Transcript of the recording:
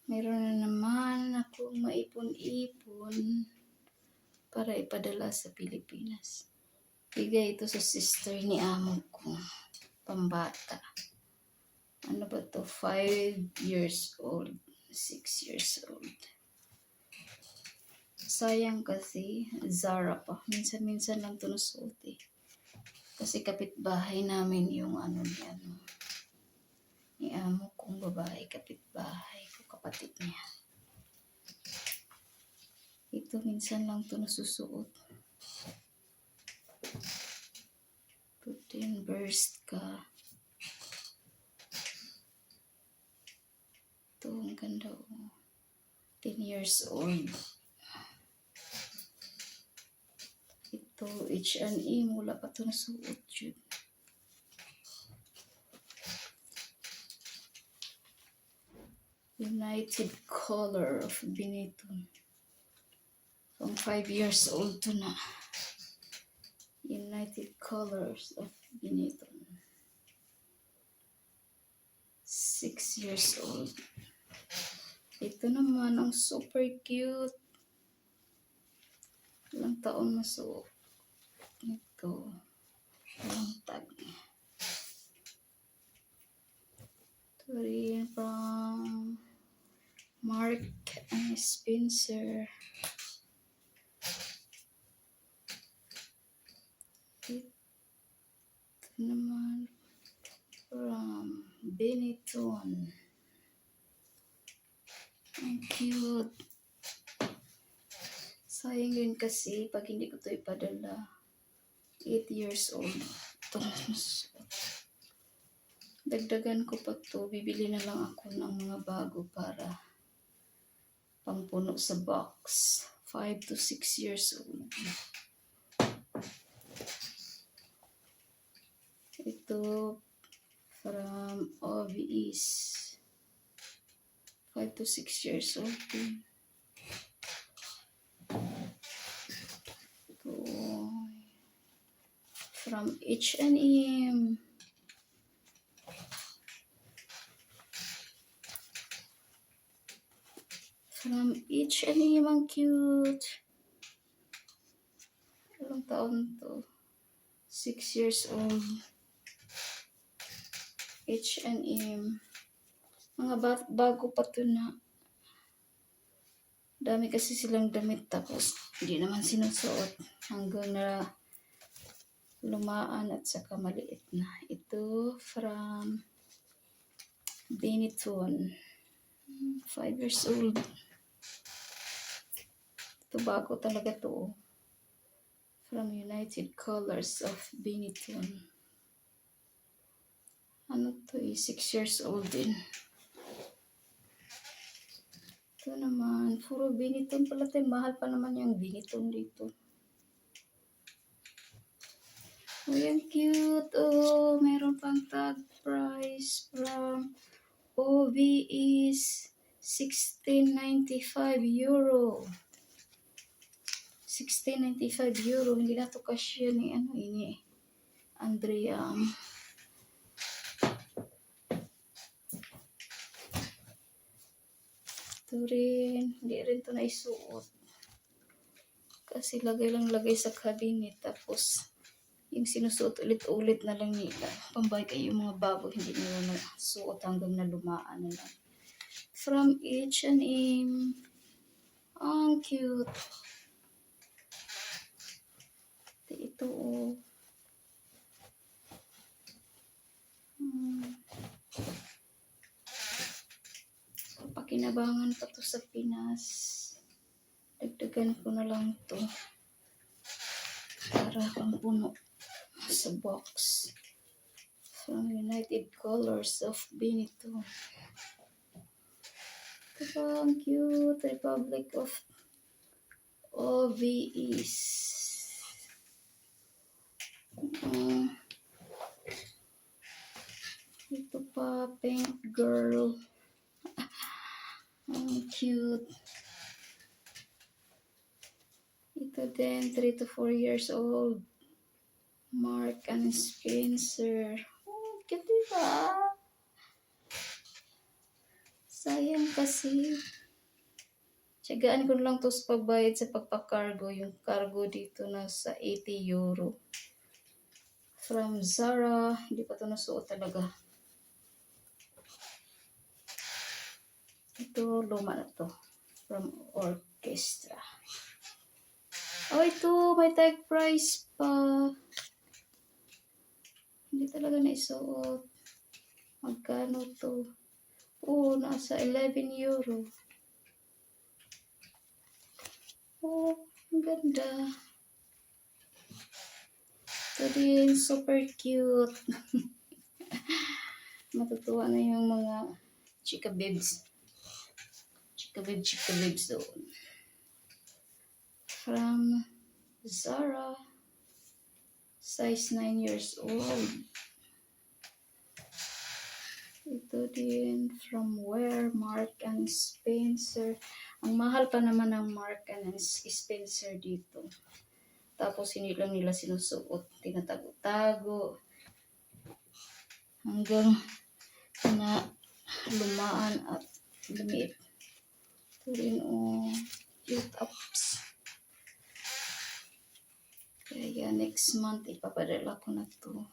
Meron na naman akong maipon-ipon para ipadala sa Pilipinas. Bigay ito sa sister ni amo ko. Pambata. Ano ba to? 5 years old. 6 years old. Sayang kasi, Zara pa. Minsan-minsan lang ito nasuot eh. Kasi kapitbahay namin yung ni amo kong babae, kapitbahay ko, kapatid niya. Ito minsan lang ito nasusuot. Putin burst ka. Ito ang ganda oh. 10 years old. Ito H&E, mula pa ito nasuot yun. United Color of Benetton. From 5 years old to na. United Colors of Benetton. 6 years old. Ito naman ang super cute. Ilang taon na suot. Ito. Ilang tag. Ito rin from Mark and Spencer. Ito naman from Benetton. Ang cute. Sayang yun kasi pag hindi ko ito ipadala. 8 years old. Ito. Dagdagan ko pa ito. Bibili na lang ako ng mga bago para pampuno sa box. 5 to 6 years old. Ito from OVS. 5 to 6 years old. Ito from H&M. From H&M, ang cute. Ilang taon to? 6 years old. H&M. Mga bago pa to na. Dami kasi silang damit tapos hindi naman sinusuot hanggang na lumaan at saka maliit na. Ito from Benetton. 5 years old. Ito bago talaga to. From United Colors of Benetton. Ano to eh? 6 years old din. Ito naman, puro Benetton pala tayo. Mahal pa naman yung Benetton dito. Oh, yung cute. Oh, meron pang tag price from OVS. 16.95 euro. 16.95 euro. Hindi na to kasya ni ini Andrea. Ito rin. Hindi rin to naisuot. Kasi lagay lang lagay sa cabinet. Tapos yung sinusuot ulit-ulit na lang nila. Pambay kayo yung mga bago. Hindi nila nasuot hanggang nalumaan na lang. From H&M. Ang cute. Ito oh. Pakinabangan pa to sa Pinas. Dagdagan ko na lang to. Para pampuno sa box. From United Colors of Benetton. Ito ang cute. Republic of OVS. Ito pa, Pink Girl. Ang cute. Ito din, 3 to 4 years old. Mark and Spencer. Oh, cute diba? Sayang kasi. Tiyagaan ko lang to sa pagbayad sa pagpakargo. Yung cargo dito na sa 80 euro. From Zara. Hindi pa to nasuot talaga. Ito, luma na to. From Orchestra. Oh, ito. May tag price pa. Hindi talaga naisuot. Magkano to? Oh, nasa 11 euro. Oh, ang ganda. Ito din, super cute. Matutuwa na yung mga chika babes. Chika babes doon. From Zara. Size 9 years old. Ito din from Wear, Mark and Spencer. Ang mahal pa naman ng Mark and Spencer dito. Tapos hindi lang nila sinusuot. Tinatago-tago. Hanggang na lumaan at lumiit. Ito rin cute ups. Kaya next month ipapadala ko na to.